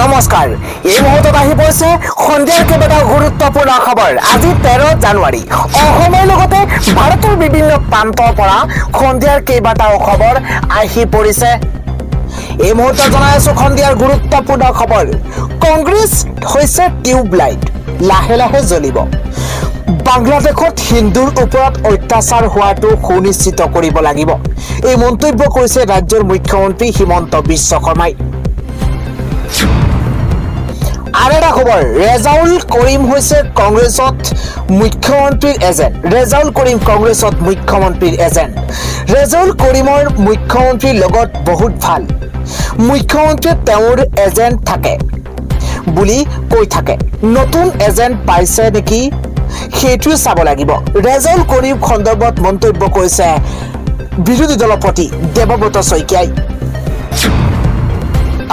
নমস্কাৰ এই মুহূৰ্তত আহি পৰিছে সন্ধিয়াৰ কেইবাটাও গুৰুত্বপূৰ্ণ খবৰ। আজি 13 জানুৱাৰী। অসমৰ লগতে ভাৰতৰ বিভিন্ন প্ৰান্তৰ পৰা সন্ধিয়াৰ কেইবাটাও খবৰ আহি পৰিছে। এই মুহূৰ্তত জনাই আছো সন্ধিয়াৰ গুৰুত্বপূৰ্ণ খবৰ। কংগ্ৰেছ হৈছে টিউবলাইট, লাহে লাহে জ্বলিব। বাংলাদেশত হিন্দুৰ ওপৰত অত্যাচাৰ হোৱাটো সুনিশ্চিত কৰিব লাগিব, এই মন্তব্য কৰিছে ৰাজ্যৰ মুখ্যমন্ত্ৰী হিমন্ত বিশ্ব শৰ্মাই। আৰু এটা খবৰ, ৰেজাউল কৰিম হৈছে কংগ্ৰেছত মুখ্যমন্ত্ৰীৰ এজেণ্ট। ৰেজাউল কৰিম কংগ্ৰেছত মুখ্যমন্ত্ৰীৰ এজেণ্ট। ৰেজাউল কৰিমৰ মুখ্যমন্ত্ৰীৰ লগত বহুত ভাল। মুখ্যমন্ত্ৰীয়ে তেওঁৰ এজেণ্ট থাকে বুলি কৈ থাকে। নতুন এজেণ্ট পাইছে নেকি সেইটোৱে চাব লাগিব। ৰেজাউল কৰিম সন্দৰ্ভত মন্তব্য কৰিছে বিৰোধী দলৰ প্ৰতি দেৱব্ৰত শইকীয়াই।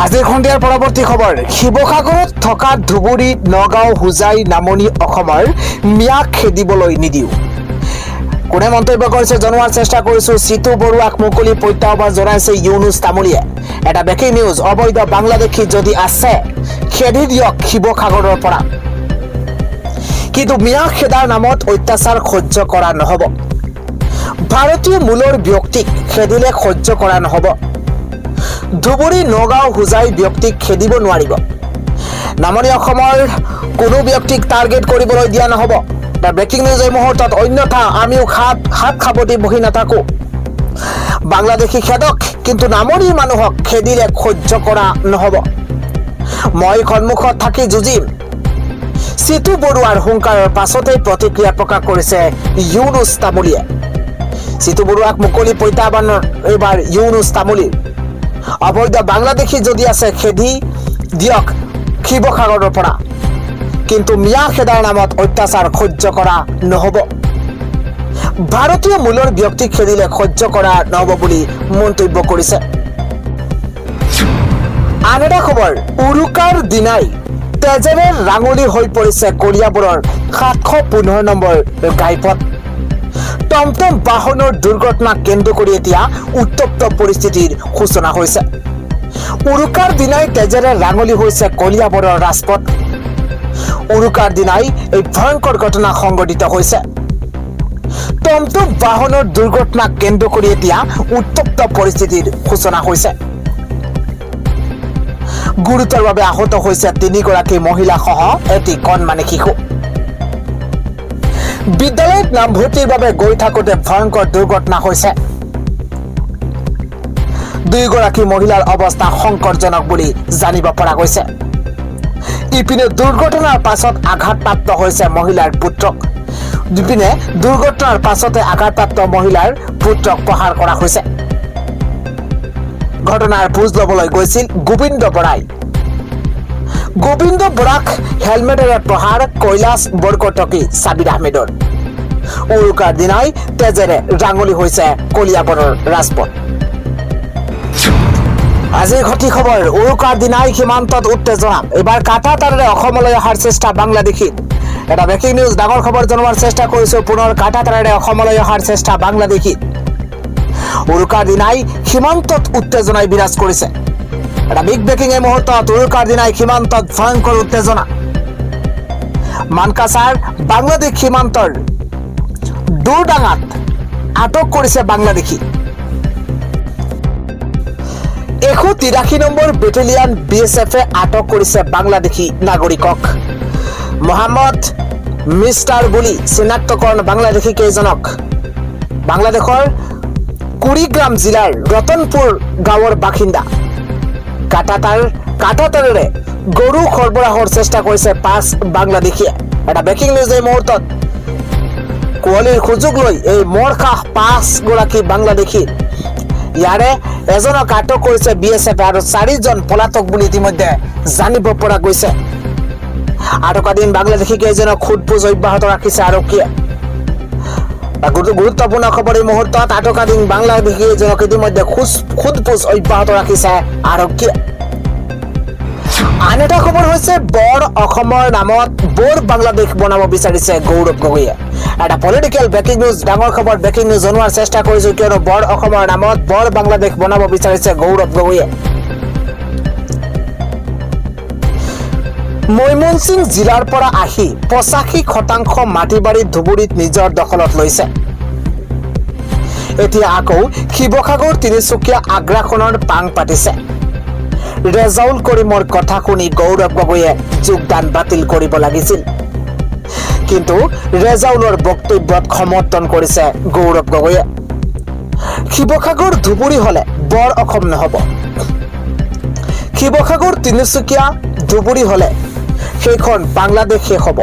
আজিৰ সন্ধিয়াৰ পৰৱৰ্তী খবৰ, শিৱসাগৰত থকা ধুবুৰী, নগাঁও, হোজাই, নামনি অসমৰ ম্যাদ খেদিবলৈ নিদিওঁ। কোনে মন্তব্য কৰিছে জনোৱাৰ চেষ্টা কৰিছো। চিতু বৰুৱাক মুকলি প্ৰত্যাহ্বান জনাইছে ইউনুছ তামুলীয়ে। এটা ব্ৰেকিং নিউজ, অবৈধ বাংলাদেশী যদি আছে খেদি দিয়ক শিৱসাগৰৰ পৰা, কিন্তু ম্যাদ খেদাৰ নামত অত্যাচাৰ সহ্য কৰা নহব। ভাৰতীয় মূলৰ ব্যক্তিক খেদিলে সহ্য কৰা নহব। ধুবুৰী, নগাঁও, হোজাই ব্যক্তিক খেদিব নোৱাৰিব। নামনি অসমৰ কোনো ব্যক্তিক টাৰ্গেট কৰিবলৈ দিয়া নহব। এটা ব্ৰেকিং নিউজ এই মুহূৰ্তত। অন্যথা আমিও হাত সাৱটি বহি নাথাকো। বাংলাদেশী খেদক, কিন্তু নামনিৰ মানুহক খেদিলে সহ্য কৰা নহব। মই সন্মুখত থাকি যুঁজিম। চিতু বৰুৱাৰ হুংকাৰৰ পাছতেই প্ৰতিক্ৰিয়া প্ৰকাশ কৰিছে ইউনুছ তামুলীয়ে। চিতু বৰুৱাক মুকলি প্ৰত্যাহ্বানৰ এইবাৰ ইউনুছ তামুলীৰ। অবৈধ বাংলাদেশী যদি আছে খেদি দিয়ক শিৱসাগৰৰ পৰা, কিন্তু ম্যাদ খেদাৰ নামত অত্যাচাৰ সহ্য কৰা নহব। ভাৰতীয় মূলৰ ব্যক্তিক খেদিলে সহ্য কৰা নহব বুলি মন্তব্য কৰিছে। আন এটা খবৰ, উৰুকাৰ দিনাই তেজেৰে ৰাঙলী হৈ পৰিছে কলিয়াবৰৰ 715 নম্বৰ ঘাইপথ। টমটম বাহনৰ দুৰ্ঘটনাক কেন্দ্ৰ কৰি এতিয়া উত্তপ্ত পৰিস্থিতিৰ সূচনা হৈছে। উৰুকাৰ দিনাই তেজেৰে ৰাঙলী হৈছে কলিয়াবৰৰ ৰাজপথ। উৰুকাৰ দিনাই এই ভয়ংকৰ ঘটনা সংঘটিত হৈছে। টমটম বাহনৰ দুৰ্ঘটনাক কেন্দ্ৰ কৰি এতিয়া উত্তপ্ত পৰিস্থিতিৰ সূচনা হৈছে। গুৰুতৰভাৱে আহত হৈছে 3গৰাকী মহিলা সহ এটি কণমানি শিশু। বিদ্যালয়ত নামভৰ্তিৰ বাবে গৈ থাকোঁতে ভয়ংকৰ দুৰ্ঘটনা হৈছে। 2গৰাকী মহিলাৰ অৱস্থা সংকটজনক বুলি জানিব পৰা গৈছে। ইপিনে দুৰ্ঘটনাৰ পাছত আঘাতপ্ৰাপ্ত হৈছে মহিলাৰ পুত্ৰক। ইপিনে দুৰ্ঘটনাৰ পাছতে আঘাতপ্ৰাপ্ত মহিলাৰ পুত্ৰক প্ৰহাৰ কৰা হৈছে। ঘটনাৰ বুজ লবলৈ গৈছিল গোবিন্দ বৰাই। গোবিন্দ বৰাক হেলমেটেৰে প্ৰহাৰ, কৈলাশ বৰকটকী ছাবিৰ আহমেদৰ। উৰুকাৰ দিনাই তেজেৰে ৰাঙলী হৈছে কলিয়াবৰৰ ৰাজপথ। আজিৰ ঘটি খবৰ, উৰুকাৰ দিনাই সীমান্তত উত্তেজনা। এইবাৰ কাটা তাৰেৰে অসমলৈ অহাৰ চেষ্টা বাংলাদেশীৰ। এটা ব্ৰেকিং নিউজ, ডাঙৰ খবৰ জনোৱাৰ চেষ্টা কৰিছো। পুনৰ কাটা তাৰেৰে অসমলৈ অহাৰ চেষ্টা বাংলাদেশীৰ। উৰুকাৰ দিনাই সীমান্তত উত্তেজনাই বিৰাজ কৰিছে। এটা বিগ ব্ৰেকিং এই মুহূৰ্তত। উৰুকাৰ দিনাই সীমান্তত ভয়ংকৰ উত্তেজনা। মানকাছাৰ বাংলাদেশ সীমান্তৰ দূৰডাঙাত আটক কৰিছে বাংলাদেশী। 183 নম্বৰ বেটেলিয়ান BSF-এ আটক কৰিছে বাংলাদেশী নাগৰিকক। মহম্মদ মিষ্টাৰ বুলি চিনাক্তকৰণ বাংলাদেশী কেইজনক। বাংলাদেশৰ কুৰিগ্ৰাম জিলাৰ ৰতনপুৰ গাঁৱৰ বাসিন্দা। কাটাতাৰেৰে গৰু সৰবৰাহৰ চেষ্টা কৰিছে 5 বাংলাদেশীয়ে। এটা ব্ৰেকিং নিউজ এই মুহূৰ্তত। কুঁৱলীৰ সুযোগ লৈ এই মৰখাহ 5গৰাকী বাংলাদেশী। ইয়াৰে এজনক আটক কৰিছে BSF আৰু 4জন পলাতক বুলি ইতিমধ্যে জানিব পৰা গৈছে। আটকাধীন বাংলাদেশী কেইজনক সোধপোছ অব্যাহত ৰাখিছে আৰক্ষীয়ে। গুৰুত্বপূৰ্ণ খবৰ এই মুহূৰ্তত। আটকাধীন বাংলাদেশী এজনক ইতিমধ্যে সোধপোছ অব্যাহত ৰাখিছে আৰক্ষীয়ে। আন এটা খবৰ হৈছে, বৰ অসমৰ নামত বৰ বাংলাদেশ বনাব বিচাৰিছে গৌৰৱ গগৈয়ে। এটা পলিটিকেল ব্ৰেকিং নিউজ, ডাঙৰ খবৰ ব্ৰেকিং নিউজ জনোৱাৰ চেষ্টা কৰিছো, কিয়নো বৰ অসমৰ নামত বৰ বাংলাদেশ বনাব বিচাৰিছে গৌৰৱ গগৈয়ে। মৈমনসিং জিলাৰ পৰা আহি 85% মাটি বাৰী ধুবুৰীত নিজৰ দখলত লৈছে। এতিয়া আকৌ শিৱসাগৰ তিনিচুকীয়া আগ্ৰাসনৰ পাং পাতিছে। ৰেজাউল কৰিমৰ কথা শুনি গৌৰৱ গগৈয়ে যোগদান বাতিল কৰিব লাগিছিল, কিন্তু ৰেজাউলৰ বক্তব্যত সমৰ্থন কৰিছে গৌৰৱ গগৈয়ে। শিৱসাগৰ ধুবুৰী হলে বৰ অসম নহব, শিৱসাগৰ তিনিচুকীয়া ধুবুৰী হলে সেইখন বাংলাদেশ শেষ হ'ব।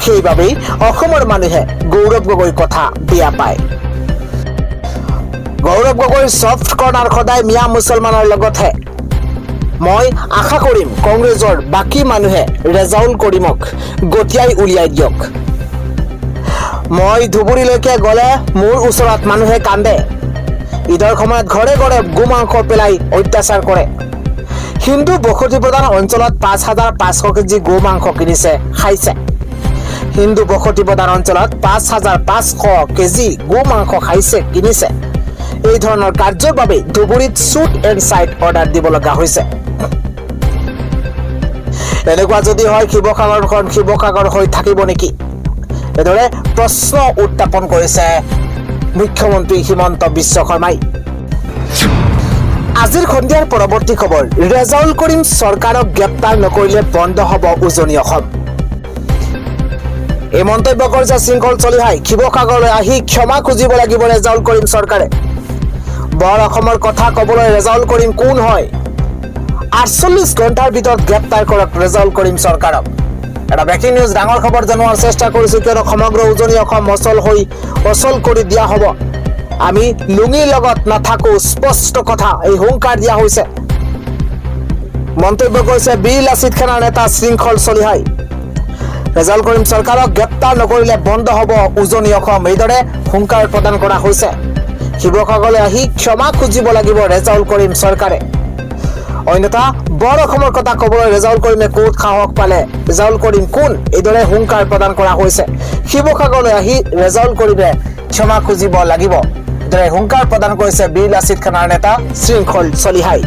সেইবাবেই অসমৰ মানুহে গৌৰৱ গগৈৰ কথা বেয়া পায়। গৌৰৱ গগৈৰ ছফ্ট কৰ্ণাৰ সদায় মিয়া মুছলমানৰ লগতহে। মই আশা কৰিম কংগ্ৰেছৰ বাকী মানুহে ৰেজাউল কৰিমক গতিয়াই উলিয়াই দিয়ক। মই ধুবুৰীলৈকে গ'লে মোৰ ওচৰত মানুহে কান্দে। ঈদৰ সময়ত ঘৰে ঘৰে গো মাংস পেলাই অত্যাচাৰ কৰে। হিন্দু বসতি প্ৰধান অঞ্চলত 5,500 কেজি গো মাংস কিনিছে, খাইছে। হিন্দু বসতি প্ৰধান অঞ্চলত 5,500 কেজি গো মাংস খাইছে, কিনিছে। এই ধৰণৰ কাৰ্যৰ বাবে ধুবুৰীত শ্বুট এণ্ড চাইট অৰ্ডাৰ দিব লগা হৈছে। এনেকুৱা যদি হয় শিৱসাগৰখন শিৱসাগৰ হৈ থাকিব নেকি? এইদৰে প্ৰশ্ন উত্থাপন কৰিছে মুখ্যমন্ত্ৰী হিমন্ত বিশ্ব শৰ্মাই। আজিৰ সন্ধিয়াৰ পৰৱৰ্তী খবৰ, ৰেজাউল কৰিম চৰকাৰক গ্ৰেপ্তাৰ নকৰিলে বন্ধ হ'ব উজনি অসম। এই মন্তব্য কৰিছে শৃংখল চলিহাই। শিৱসাগৰলৈ আহি ক্ষমা খুজিব লাগিব ৰেজাউল কৰিম চৰকাৰে। বৰ অসমৰ কথা কবলৈ ৰেজাউল কৰিম কোন হয়? 48 ঘণ্টাৰ ভিতৰত গ্ৰেপ্তাৰ কৰক ৰেজাউল কৰিম চৰকাৰক। এটা ব্ৰেকিং নিউজ, ডাঙৰ খবৰ জনোৱাৰ চেষ্টা কৰিছো, কিয়নো সমগ্ৰ উজনি অসম অচল কৰি দিয়া হ'ব। আমি লুঙিৰ লগত নাথাকো, স্পষ্ট কথা এই হুংকাৰ দিয়া হৈছে। মন্তব্য কৰিছে বীৰ লাচিত খানৰ নেতা শৃংখল চলিহাই। ৰেজাউল কৰিম চৰকাৰক গ্ৰেপ্তাৰ নকৰিলে বন্ধ হ'ব উজনি অসম, এইদৰে হুংকাৰ প্ৰদান কৰা হৈছে। শিৱসাগৰলৈ আহি ক্ষমা খুজিব লাগিব ৰেজাউল কৰিম চৰকাৰে। অন্যথা বৰ অসমৰ কথা কবলৈ ৰেজাউল কৰিমে ক'ত সাহস পালে? ৰেজাউল কৰিম কোন? এইদৰে হুংকাৰ প্ৰদান কৰা হৈছে। শিৱসাগৰলৈ আহি ৰেজাউল কৰিমে ক্ষমা খুজিব লাগিব, এইদৰে হুংকাৰ প্ৰদান কৰিছে বীৰ লাচিত খানৰ নেতা শৃংখল চলিহাই।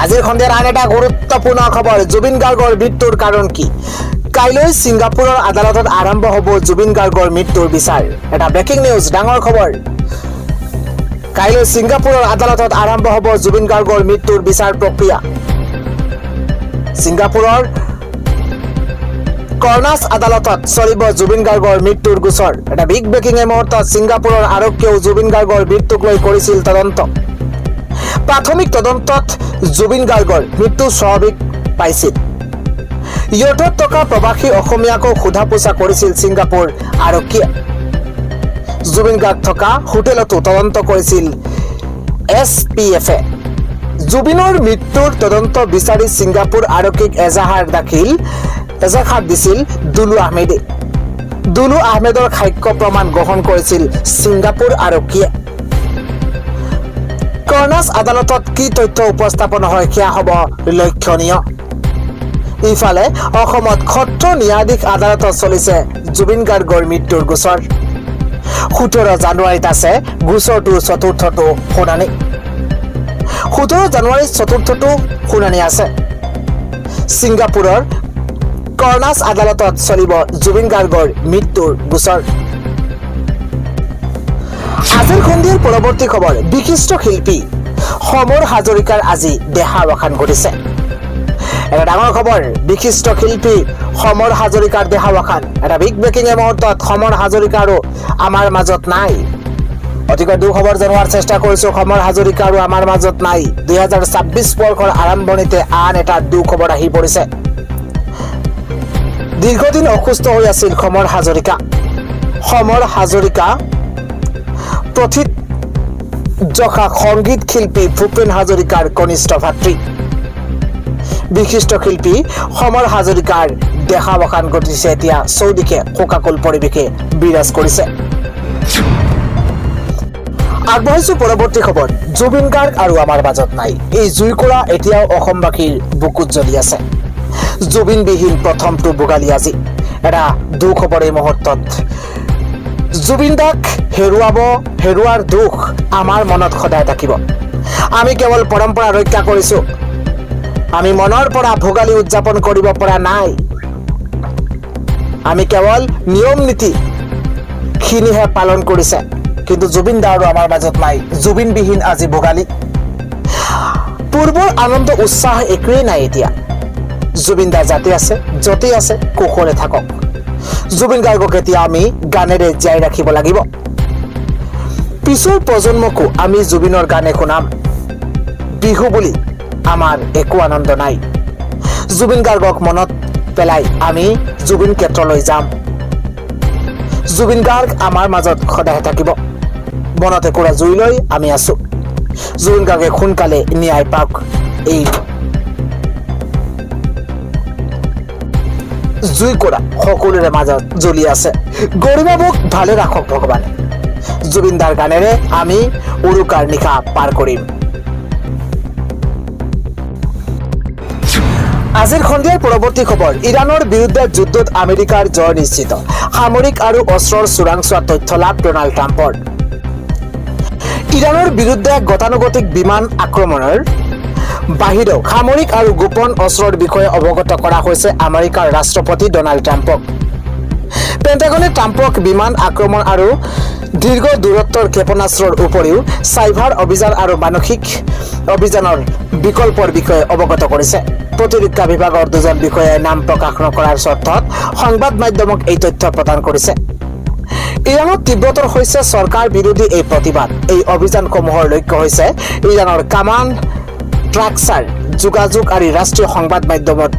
আজিৰ সন্ধিয়াৰ আন এটা গুৰুত্বপূৰ্ণ খবৰ, জুবিন গাৰ্গৰ মৃত্যুৰ কাৰণ কি? কাইলৈ ছিংগাপুৰৰ আদালতত আৰম্ভ হ'ব জুবিন গাৰ্গৰ মৃত্যুৰ বিচাৰ। এটা ব্ৰেকিং নিউজ, ডাঙৰ খবৰ। কাইলৈ ছিংগাপুৰৰ আদালতত আৰম্ভ হ'ব জুবিন গাৰ্গৰ মৃত্যুৰ বিচাৰ প্ৰক্ৰিয়া। ছিংগাপুৰৰ কৰ্ণাছ আদালতত চলিব জুবিন গাৰ্গৰ মৃত্যুৰ গোচৰ। এটা বিগ ব্ৰেকিং এই মুহূৰ্তত সিংগাপুৰৰ আৰক্ষীয়েও জুবিন গাৰ্গৰ মৃত্যুক লৈ কৰিছিল তদন্ত। প্ৰাথমিক তদন্তত জুবিন গাৰ্গৰ মৃত্যু স্বাভাৱিক পাইছিল। ইয়টত থকা প্ৰবাসী অসমীয়াকো সোধা পোছা কৰিছিল ছিংগাপুৰ আৰক্ষীয়ে। জুবিন গাৰ্গ থকা হোটেলতো তদন্ত কৰিছিল SPF-এ। জুবিনৰ মৃত্যুৰ তদন্ত বিচাৰি ছিংগাপুৰ আৰক্ষীক এজাহাৰ দিছিল দুলু আহমেদে। দুলু আহমেদৰ সাক্ষ্য প্ৰমাণ গ্ৰহণ কৰিছিল ছিংগাপুৰ আৰক্ষীয়ে। কৰ্ণাছ আদালতত কি তথ্য উপস্থাপন হয় সেয়া হ'ব লক্ষণীয়। ইফালে অসমত সত্ৰ ন্যায়াধীশ আদালতত চলিছে জুবিন গাৰ্গৰ মৃত্যুৰ গোচৰ। 17 জানুৱাৰীত আছে গোচৰটোৰ চতুৰ্থটো শুনানি। 17 জানুৱাৰীত চতুৰ্থটো শুনানি আছে। ছিংগাপুৰৰ কৰ্ণাছ আদালতত চলিব জুবিন গাৰ্গৰ মৃত্যুৰ গোচৰ। আজিৰ সন্ধিয়াৰ পৰৱৰ্তী খবৰ, বিশিষ্ট শিল্পী সমৰ হাজৰিকাৰ আজি দেহাৱসান ঘটিছে। এটা ডাঙৰ খবৰ, বিশিষ্ট শিল্পী সমৰ হাজৰিকাৰ দেহাৱসান। এটা বিগ ব্ৰেকিং এই মুহূৰ্তত, সমৰ হাজৰিকাৰো আমাৰ মাজত নাই। অতিকৈ দুখ খবৰ জনোৱাৰ চেষ্টা কৰিছো, সমৰ হাজৰিকাৰো আমাৰ মাজত নাই। 2026 বৰ্ষৰ আৰম্ভণিতে আন এটা দুখ খবৰ আহি পৰিছে। দীৰ্ঘদিন অসুস্থ হৈ আছিল সমৰ হাজৰিকা। সমৰ হাজৰিকা প্ৰথিতযশা সংগীত শিল্পী ভূপেন হাজৰিকাৰ কনিষ্ঠ ভাতৃ। বিশিষ্ট শিল্পী সমৰ হাজৰিকাৰ দেহাৱসান ঘটিছে। এতিয়া চৌদিশে শোকাকুল পৰিৱেশে বিৰাজ কৰিছে। আগবাঢ়িছো পৰৱৰ্তী খবৰ, জুবিন গাৰ্গ আৰু আমাৰ মাজত নাই। এই জুইকুৰা এতিয়াও অসমবাসীৰ বুকুত জ্বলি আছে। জুবিনবিহীন প্ৰথমটো ভোগালী আজি। এটা দুখ খবৰ এই মুহূৰ্তত। জুবিন দাক হেৰুৱাৰ দুখ আমাৰ মনত সদায় থাকিব। আমি কেৱল পৰম্পৰা ৰক্ষা কৰিছো, আমি মনৰ পৰা ভোগালী উদযাপন কৰিব পৰা নাই। আমি কেৱল নিয়ম নীতি খিনিহে পালন কৰিছে, কিন্তু জুবিন দাৰো আমাৰ মাজত নাই। জুবিনবিহীন আজি ভোগালী। পূৰ্বৰ আনন্দ উৎসাহ একোৱেই নাই এতিয়া। জুবিন দা যাতে আছে, য'তেই আছে কুশলে থাকক। জুবিন গাৰ্গক এতিয়া আমি গানেৰে জীয়াই ৰাখিব লাগিব। পিছৰ প্ৰজন্মকো আমি জুবিনৰ গানে শুনাম। বিহু বুলি আমাৰ একো আনন্দ নাই। জুবিন গাৰ্গক মনত পেলাই আমি জুবিন ক্ষেত্ৰলৈ যাম। জুবিন গাৰ্গ আমাৰ মাজত সদায় থাকিব। মনতে কৰা জুই লৈ আমি আছো। জুবিন গাৰ্গে সোনকালে ন্যায় পাওক। এই জুই কৰা সকলোৰে মাজত জ্বলি আছে। গৰিমাবুক ভালে ৰাখক ভগৱানে। জুবিন দাৰ গানেৰে আমি উৰুকাৰ নিশা পাৰ কৰিম। আজিৰ সন্ধিয়াৰ পৰৱৰ্তী খবৰ। ইৰাণৰ বিৰুদ্ধে যুদ্ধত আমেৰিকাৰ জয় নিশ্চিত। সামৰিক আৰু অস্ত্ৰৰ চোৰাংচোৱা তথ্য লাভ ডোনাল্ড ট্ৰাম্পৰ। ইৰাণৰ বিৰুদ্ধে গতানুগতিক বিমান আক্ৰমণৰ বাহিৰেও সামৰিক আৰু গোপন অস্ত্ৰৰ বিষয়ে অৱগত কৰা হৈছে আমেৰিকাৰ ৰাষ্ট্ৰপতি ডোনাল্ড ট্ৰাম্পক। পেণ্টাগনে ট্ৰাম্পক বিমান আক্ৰমণ আৰু দীৰ্ঘ দূৰত্বৰ ক্ষেপণাস্ত্ৰৰ উপৰিও চাইবাৰ অভিযান আৰু মানসিক অভিযানৰ বিকল্পৰ বিষয়ে অৱগত কৰিছে। প্ৰতিৰক্ষা বিভাগৰ দুজন বিষয়াই নাম প্ৰকাশ নকৰাৰ চৰ্তত সংবাদ মাধ্যমক এই তথ্য প্ৰদান কৰিছে। ইৰাণত তীব্ৰতৰ হৈছে চৰকাৰ বিৰোধী এই প্ৰতিবাদ। এই অভিযানসমূহৰ লক্ষ্য হৈছে ইৰাণৰ কামাণ্ড ট্ৰাকচাৰ, যোগাযোগ আৰু ৰাষ্ট্ৰীয় সংবাদ মাধ্যমত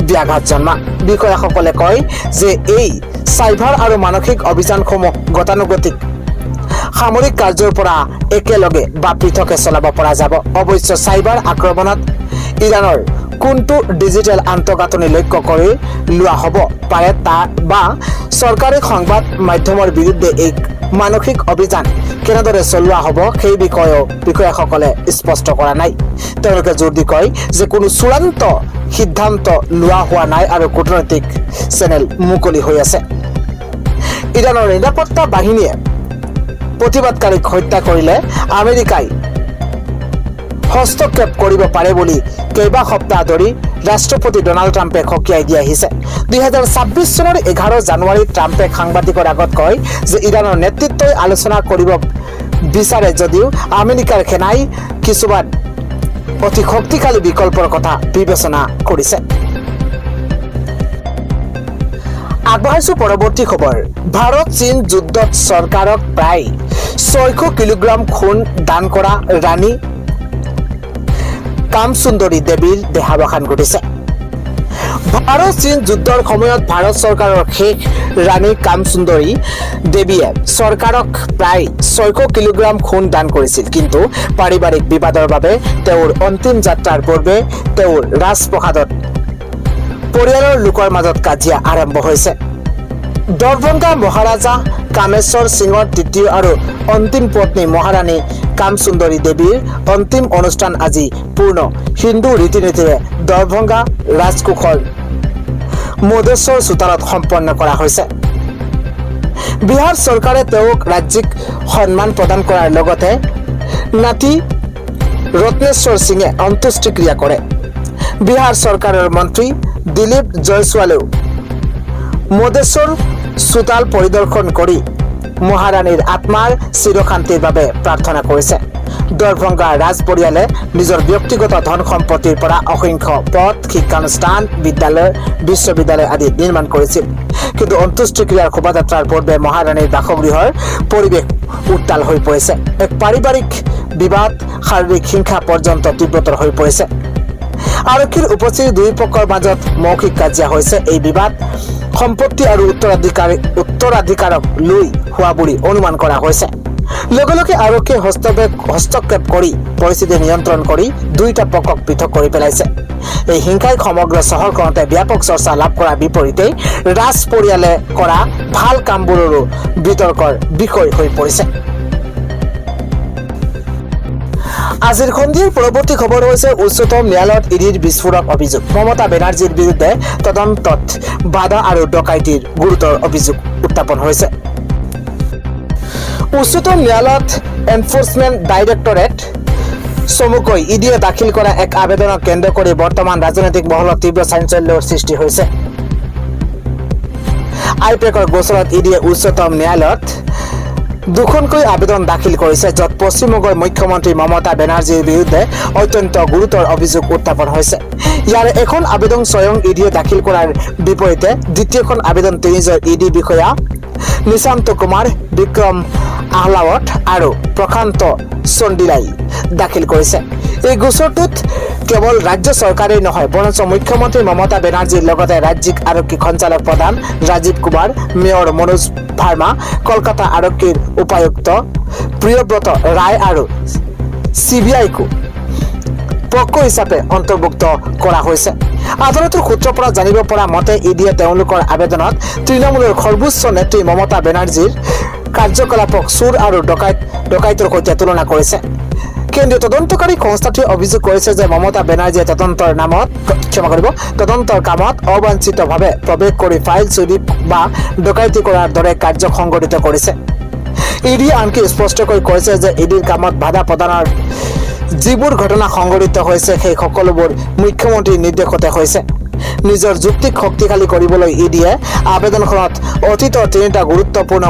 ব্যাঘাত জন্মা। বিষয়াসকলে কয় যে এই চাইবাৰ আৰু মানসিক অভিযানসমূহ গতানুগতিক সামৰিক কাৰ্যৰ পৰা একেলগে বা পৃথকে চলাব পৰা যাব। অৱশ্যে চাইবাৰ আক্ৰমণত ইৰাণৰ কোনটো ডিজিটেল আন্তঃগাঁথনি লক্ষ্য কৰি লোৱা হ'ব পাৰে তা বা চৰকাৰী সংবাদ মাধ্যমৰ বিৰুদ্ধে এই মানসিক অভিযান কেনেদৰে চলোৱা হ'ব সেই বিষয়েও বিষয়াসকলে স্পষ্ট কৰা নাই। তেওঁলোকে জোৰ দি কয় যে কোনো চূড়ান্ত সিদ্ধান্ত লোৱা হোৱা নাই আৰু কূটনৈতিক চেনেল মুকলি হৈ আছে। ইৰাণৰ নিৰাপত্তা বাহিনীয়ে প্ৰতিবাদকাৰীক হত্যা কৰিলে আমেৰিকাই হস্তক্ষেপ কৰিব পাৰে বুলি কেইবা সপ্তাহ ধৰি ৰাষ্ট্ৰপতি ডোনাল্ড ট্ৰাম্পে সকীয়াই দি আহিছে। 2026 চনৰ 11 জানুৱাৰীত ট্ৰাম্পে সাংবাদিকৰ আগত কয় যে ইৰাণৰ নেতৃত্বই আলোচনা কৰিব বিচাৰে যদিও আমেৰিকাৰ সেনাই কিছুমান অতি শক্তিশালী বিকল্পৰ কথা বিবেচনা কৰিছে। আগবঢ়াইছো পৰৱৰ্তী খবৰ। ভাৰত চীন যুদ্ধত চৰকাৰক প্ৰায় 600 কিলোগ্ৰাম সোণ দান কৰা ৰাণী কামসুন্দৰী দেৱীৰ দেহাৱসান ঘটিছে। ভাৰত চীন যুদ্ধৰ সময়ত ভাৰত চৰকাৰৰ শেষ ৰাণী কামসুন্দৰী দেৱীয়ে চৰকাৰক প্ৰায় 600 কিলোগ্ৰাম সোণ দান কৰিছিল। কিন্তু পাৰিবাৰিক বিবাদৰ বাবে তেওঁৰ অন্তিম যাত্ৰাৰ পূৰ্বে তেওঁৰ ৰাজপ্ৰসাদত পৰিয়ালৰ লোকৰ মাজত কাজিয়া আৰম্ভ হৈছে। দৰভংগা মহাৰাজা কামেশ্বৰ সিঙৰ তৃতীয় আৰু অন্তিম পত্নী মহাৰাণী কামসুন্দৰী দেৱীৰ অন্তিম অনুষ্ঠান আজি পূৰ্ণ হিন্দু ৰীতি নীতিৰে দৰভংগা ৰাজকোষৰ মোদেশ্বৰ চোতালত সম্পন্ন কৰা হৈছে। বিহাৰ চৰকাৰে তেওঁক ৰাজ্যিক সন্মান প্ৰদান কৰাৰ লগতে নাতি ৰত্নেশ্বৰ সিঙে অন্ত্যেষ্টিক্ৰিয়া কৰে। বিহাৰ চৰকাৰৰ মন্ত্ৰী দিলীপ জয়ছোৱালেও মোদেশ্বৰ চোতাল পৰিদৰ্শন কৰি মহাৰাণীৰ আত্মাৰ চিৰশান্তিৰ বাবে প্ৰাৰ্থনা কৰিছে। দৰভংগা ৰাজ পৰিয়ালে নিজৰ ব্যক্তিগত ধন সম্পত্তিৰ পৰা অসংখ্য পথ, শিক্ষানুষ্ঠান, বিদ্যালয়, বিশ্ববিদ্যালয় আদি নিৰ্মাণ কৰিছিল। কিন্তু অন্ত্যেষ্টিক্ৰিয়াৰ শোভাযাত্ৰাৰ পূৰ্বে মহাৰাণীৰ বাসগৃহৰ পৰিৱেশ উত্তাল হৈ পৰিছে। এক পাৰিবাৰিক বিবাদ, শাৰীৰিক হিংসা পৰ্যন্ত তীব্ৰতৰ হৈ পৰিছে। আৰক্ষীৰ উপস্থিতি দুই পক্ষৰ মাজত মৌখিক কাজিয়া হৈছে। এই বিবাদ সম্পত্তি আৰু উত্তৰাধিকাৰক লৈ হোৱা বুলি অনুমান কৰা হৈছে। লগে লগে আৰক্ষীয়ে হস্তক্ষেপ কৰি পৰিস্থিতি নিয়ন্ত্ৰণ কৰি দুয়োটা পক্ষক পৃথক কৰি পেলাইছে। এই হিংসাই সমগ্ৰ চহৰখনতে ব্যাপক চৰ্চা লাভ কৰাৰ বিপৰীতে ৰাজ পৰিয়ালে কৰা ভাল কামবোৰৰো বিতৰ্কৰ বিষয় হৈ পৰিছে। আজিৰ সন্ধিয়াৰ পৰৱৰ্তী খবৰ হৈছে উচ্চতম ন্যায়ালয়ত ইডিৰ বিস্ফোৰক অভিযোগ। মমতা বেনাৰ্জীৰ বিৰুদ্ধে তদন্তত বাধা আৰু ডকাইতিৰ গুৰুতৰ অভিযোগ উত্থাপন হৈছে। উচ্চতম ন্যায়ালয়ত এনফোৰ্সমেন্ট ডাইৰেক্টৰেট চমুকৈ ইডিয়ে দাখিল কৰা এক আবেদনক কেন্দ্ৰ কৰি বৰ্তমান ৰাজনৈতিক মহলত তীব্ৰ চাঞ্চল্যৰ সৃষ্টি হৈছে। আইপেকৰ গোচৰত ইডিয়ে উচ্চতম ন্যায়ালয়ত দুখনকৈ আবেদন দাখিল কৰিছে, য'ত পশ্চিমবংগৰ মুখ্যমন্ত্ৰী মমতা বেনাৰ্জীৰ বিৰুদ্ধে অত্যন্ত গুৰুতৰ অভিযোগ উত্থাপন হৈছে। ইয়াৰে এখন আবেদন স্বয়ং ইডিয়ে দাখিল কৰাৰ বিপৰীতে দ্বিতীয়খন আবেদন তিনিজন ইডি বিষয়া নিশান্ত কুমাৰ, বিক্ৰম আহলাৱত আৰু প্ৰশান্ত চন্দিলাই দাখিল কৰিছে। এই গোচৰটোত কেৱল ৰাজ্য চৰকাৰেই নহয়, বৰঞ্চ মুখ্যমন্ত্ৰী মমতা বেনাৰ্জীৰ লগতে ৰাজ্যিক আৰক্ষী সঞ্চালক প্ৰধান ৰাজীৱ কুমাৰ, মেয়ৰ মনোজ ভাৰ্মা, কলকাতা আৰক্ষীৰ উপায়ুক্ত প্ৰিয়ব্ৰত ৰায় আৰু CBIকো পক্ষ হিচাপে অন্তৰ্ভুক্ত কৰা হৈছে। আদালতৰ সূত্ৰৰ পৰা জানিব পৰা মতে ইডিয়ে তেওঁলোকৰ আবেদনত তৃণমূলৰ সৰ্বোচ্চ নেত্ৰী মমতা বেনাৰ্জীৰ কাৰ্যকলাপক চোৰ আৰু ডকাইতৰ সৈতে তুলনা কৰিছে। কেন্দ্ৰীয় তদন্তকাৰী সংস্থাটোৱে অভিযোগ কৰিছে যে মমতা বেনাৰ্জীয়ে তদন্তৰ কামত অবাঞ্ছিতভাৱে প্ৰৱেশ কৰি ফাইল চুৰি বা ডকাইতি কৰাৰ দৰে কাৰ্য সংঘটিত কৰিছে। ইডিয়ে আনকি স্পষ্টকৈ কৈছে যে ইডিৰ কামত বাধা প্ৰদানৰ যিবোৰ ঘটনা সংঘটিত হৈছে সেই সকলোবোৰ মুখ্যমন্ত্ৰীৰ নিৰ্দেশতে হৈছে। নিজৰ যুক্তিক শক্তিশালী কৰিবলৈ ইডিয়ে আবেদনখনত অতীতৰ তিনিটা গুৰুত্বপূৰ্ণ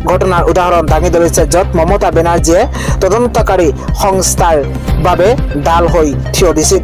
ঘটনাৰ উদাহৰণ দাঙি ধৰিছে, য'ত মমতা বেনাৰ্জীয়ে তদন্তকাৰী সংস্থাৰ বাবে ডাল হৈ থিয় দিছিল।